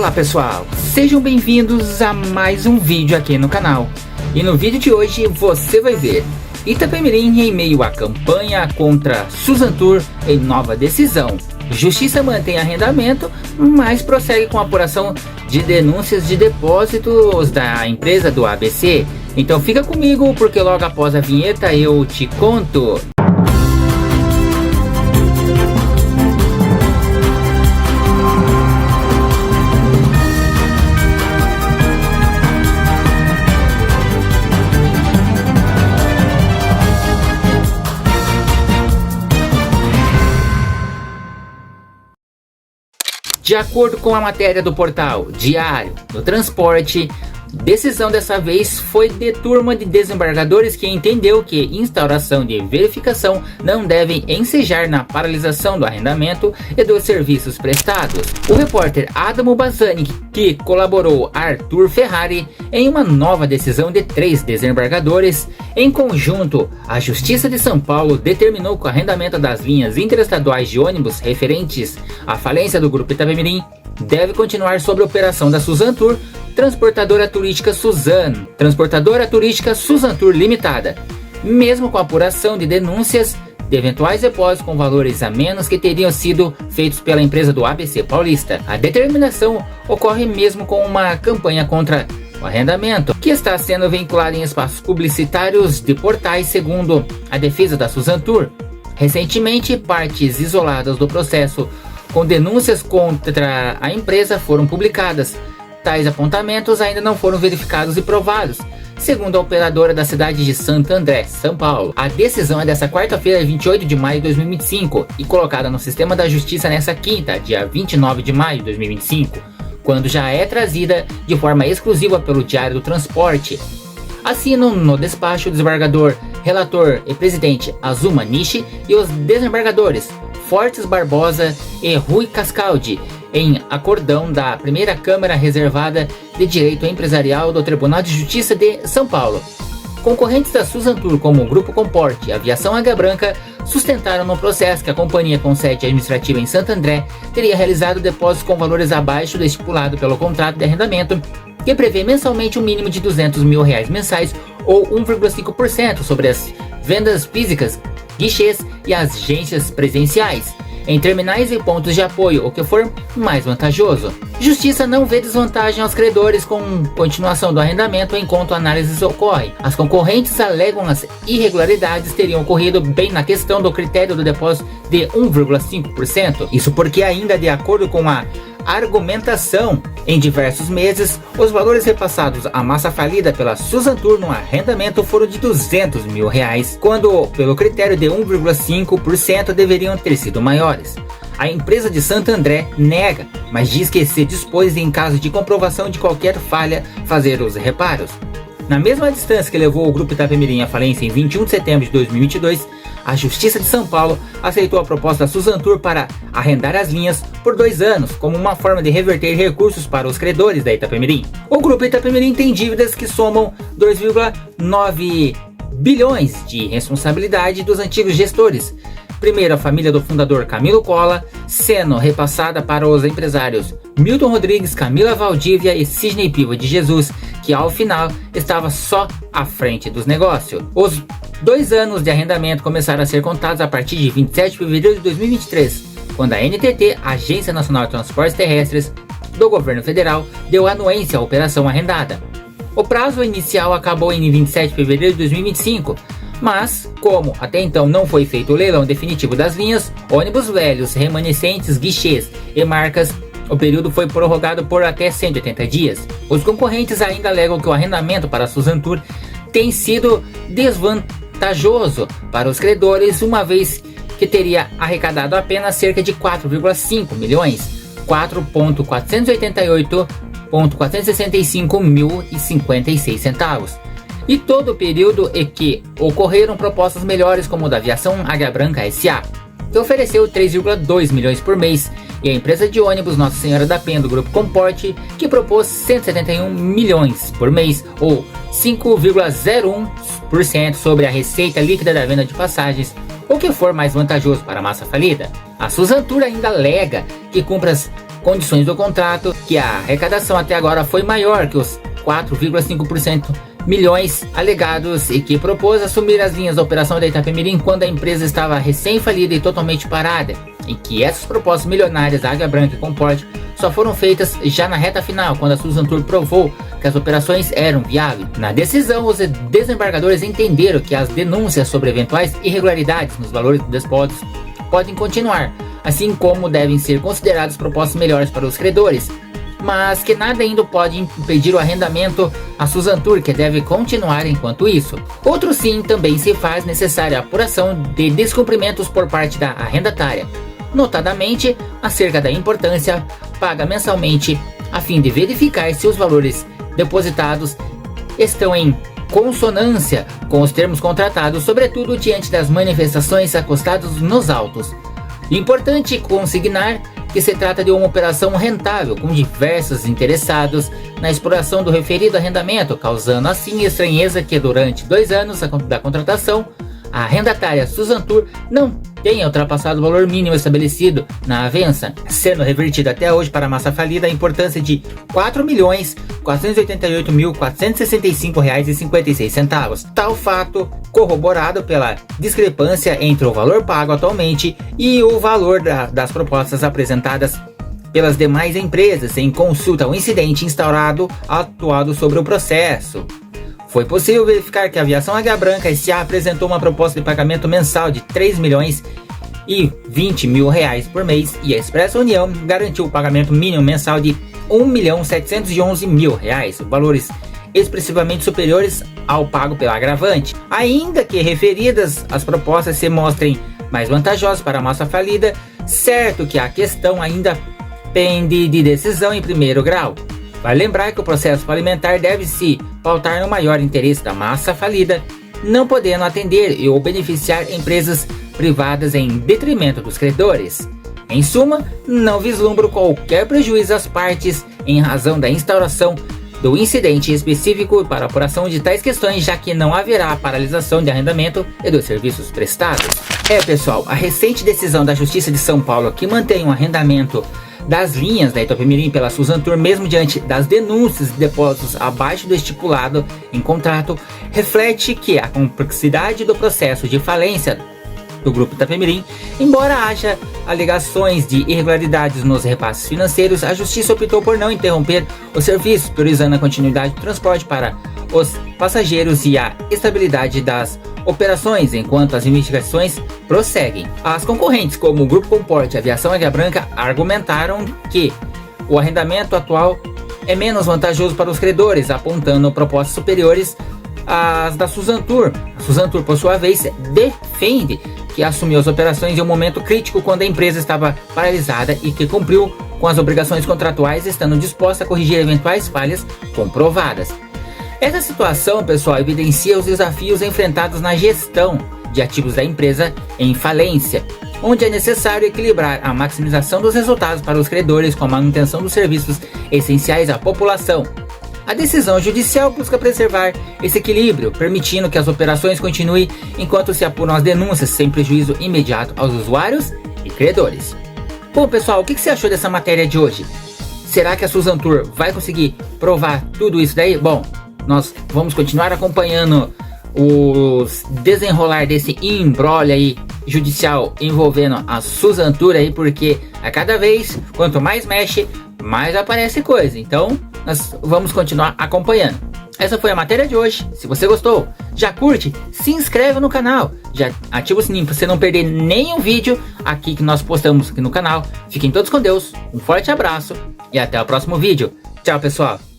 Olá pessoal, sejam bem-vindos a mais um vídeo aqui no canal. E no vídeo de hoje você vai ver Itapemirim em meio à campanha contra Suzantur em nova decisão. Justiça mantém arrendamento, mas prossegue com a apuração de denúncias de depósitos da empresa do ABC. Então fica comigo porque logo após a vinheta eu te conto. De acordo com a matéria do portal Diário do Transporte, decisão dessa vez foi de turma de desembargadores que entendeu que instauração de verificação não deve ensejar na paralisação do arrendamento e dos serviços prestados. O repórter Adamo Bazzani, que colaborou Arthur Ferrari em uma nova decisão de 3 desembargadores, em conjunto, a Justiça de São Paulo determinou que o arrendamento das linhas interestaduais de ônibus referentes à falência do Grupo Itapemirim deve continuar sob a operação da Suzantur, Transportadora Turística Suzantur Limitada, mesmo com a apuração de denúncias de eventuais depósitos com valores a menos que teriam sido feitos pela empresa do ABC Paulista. A determinação ocorre mesmo com uma campanha contra o arrendamento, que está sendo vinculado em espaços publicitários de portais, segundo a defesa da Suzantur. Recentemente, partes isoladas do processo com denúncias contra a empresa foram publicadas. Tais apontamentos ainda não foram verificados e provados, segundo a operadora da cidade de Santo André, São Paulo. A decisão é dessa quarta-feira, 28 de maio de 2025, e colocada no sistema da justiça nessa quinta, dia 29 de maio de 2025, quando já é trazida de forma exclusiva pelo Diário do Transporte. Assinam no despacho o desembargador, relator e presidente Azuma Nishi e os desembargadores Fortes Barbosa e Rui Cascaldi, em acordão da primeira Câmara Reservada de Direito Empresarial do Tribunal de Justiça de São Paulo. Concorrentes da Suzantur, como o Grupo Comporte e Aviação Águia Branca, sustentaram no processo que a companhia com sede administrativa em Santo André teria realizado depósitos com valores abaixo do estipulado pelo contrato de arrendamento, que prevê mensalmente um mínimo de R$200 mil mensais ou 1,5% sobre as vendas físicas, guichês e agências presenciais, em terminais e pontos de apoio, o que for mais vantajoso. Justiça não vê desvantagem aos credores com continuação do arrendamento enquanto análises ocorrem. As concorrentes alegam as irregularidades teriam ocorrido bem na questão do critério do depósito de 1,5%. Isso porque ainda de acordo com a argumentação, em diversos meses, os valores repassados à massa falida pela Suzantur no arrendamento foram de R$200 mil, quando pelo critério de 1,5% deveriam ter sido maiores. A empresa de Santo André nega, mas diz que se dispôs em caso de comprovação de qualquer falha fazer os reparos. Na mesma distância que levou o Grupo Itapemirim à falência em 21 de setembro de 2022, a Justiça de São Paulo aceitou a proposta da Suzantur para arrendar as linhas por 2 anos, como uma forma de reverter recursos para os credores da Itapemirim. O Grupo Itapemirim tem dívidas que somam 2,9 bilhões de responsabilidade dos antigos gestores. Primeiro, a família do fundador Camilo Cola, sendo repassada para os empresários Milton Rodrigues, Camila Valdívia e Sidney Piva de Jesus, que ao final estava só à frente dos negócios. Os 2 anos de arrendamento começaram a ser contados a partir de 27 de fevereiro de 2023, quando a NTT, Agência Nacional de Transportes Terrestres do Governo Federal, deu anuência à operação arrendada. O prazo inicial acabou em 27 de fevereiro de 2025, mas, como até então não foi feito o leilão definitivo das linhas, ônibus velhos, remanescentes, guichês e marcas, o período foi prorrogado por até 180 dias. Os concorrentes ainda alegam que o arrendamento para a Suzantur tem sido desvantajoso para os credores, uma vez que teria arrecadado apenas cerca de 4,5 milhões, 4.468.465.056 e todo o período em que ocorreram propostas melhores, como o da Aviação Águia Branca S.A., que ofereceu 3,2 milhões por mês, e a empresa de ônibus Nossa Senhora da Penha do Grupo Comporte, que propôs 171 milhões por mês, ou 5,01% sobre a receita líquida da venda de passagens, o que for mais vantajoso para a massa falida. A Suzantur ainda alega que cumpre as condições do contrato, que a arrecadação até agora foi maior que os 4,5% milhões alegados e que propôs assumir as linhas da operação da Itapemirim quando a empresa estava recém-falida e totalmente parada, e que essas propostas milionárias da Águia Branca e Comport só foram feitas já na reta final, quando a Suzantur provou que as operações eram viáveis. Na decisão, os desembargadores entenderam que as denúncias sobre eventuais irregularidades nos valores dos depósitos podem continuar, assim como devem ser consideradas propostas melhores para os credores, mas que nada ainda pode impedir o arrendamento à Suzantur, que deve continuar enquanto isso. Outro sim, também se faz necessária a apuração de descumprimentos por parte da arrendatária, notadamente acerca da importância paga mensalmente, a fim de verificar se os valores depositados estão em consonância com os termos contratados, sobretudo diante das manifestações acostadas nos autos. Importante consignar que se trata de uma operação rentável, com diversos interessados na exploração do referido arrendamento, causando assim estranheza que durante 2 anos da contratação, a arrendatária Suzantur não tenha ultrapassado o valor mínimo estabelecido na avença, sendo revertida até hoje para a massa falida a importância de R$ 4.488.465,56. Tal fato corroborado pela discrepância entre o valor pago atualmente e o valor das propostas apresentadas pelas demais empresas em consulta ao incidente instaurado atuado sobre o processo. Foi possível verificar que a Aviação Águia Branca S.A. apresentou uma proposta de pagamento mensal de R$ 3.020.000 por mês e a Expressa União garantiu o pagamento mínimo mensal de R$ 1.711.000, valores expressivamente superiores ao pago pela agravante. Ainda que referidas as propostas se mostrem mais vantajosas para a massa falida, certo que a questão ainda pende de decisão em primeiro grau. Vale lembrar que o processo falimentar deve se pautar no maior interesse da massa falida, não podendo atender ou beneficiar empresas privadas em detrimento dos credores. Em suma, não vislumbro qualquer prejuízo às partes em razão da instauração do incidente específico para a apuração de tais questões, já que não haverá paralisação de arrendamento e dos serviços prestados. Pessoal, a recente decisão da Justiça de São Paulo que mantém o arrendamento das linhas da Itapemirim pela Suzantur, mesmo diante das denúncias de depósitos abaixo do estipulado em contrato, reflete que a complexidade do processo de falência do grupo Itapemirim, embora haja alegações de irregularidades nos repasses financeiros, a Justiça optou por não interromper os serviços, priorizando a continuidade do transporte para os passageiros e a estabilidade das operações enquanto as investigações prosseguem. As concorrentes, como o Grupo Comport e a Aviação Águia Branca, argumentaram que o arrendamento atual é menos vantajoso para os credores, apontando propostas superiores às da Suzantur. A Suzantur, por sua vez, defende que assumiu as operações em um momento crítico quando a empresa estava paralisada e que cumpriu com as obrigações contratuais, estando disposta a corrigir eventuais falhas comprovadas. Essa situação, pessoal, evidencia os desafios enfrentados na gestão de ativos da empresa em falência, onde é necessário equilibrar a maximização dos resultados para os credores com a manutenção dos serviços essenciais à população. A decisão judicial busca preservar esse equilíbrio, permitindo que as operações continuem enquanto se apuram as denúncias sem prejuízo imediato aos usuários e credores. Bom, pessoal, o que você achou dessa matéria de hoje? Será que a Suzantur vai conseguir provar tudo isso daí? Bom, nós vamos continuar acompanhando os desenrolar desse imbróglio aí judicial envolvendo a Suzantur aí, porque a cada vez, quanto mais mexe, mais aparece coisa. Então, nós vamos continuar acompanhando. Essa foi a matéria de hoje. Se você gostou, já curte, se inscreve no canal, já ativa o sininho para você não perder nenhum vídeo aqui que nós postamos aqui no canal. Fiquem todos com Deus, um forte abraço e até o próximo vídeo. Tchau, pessoal!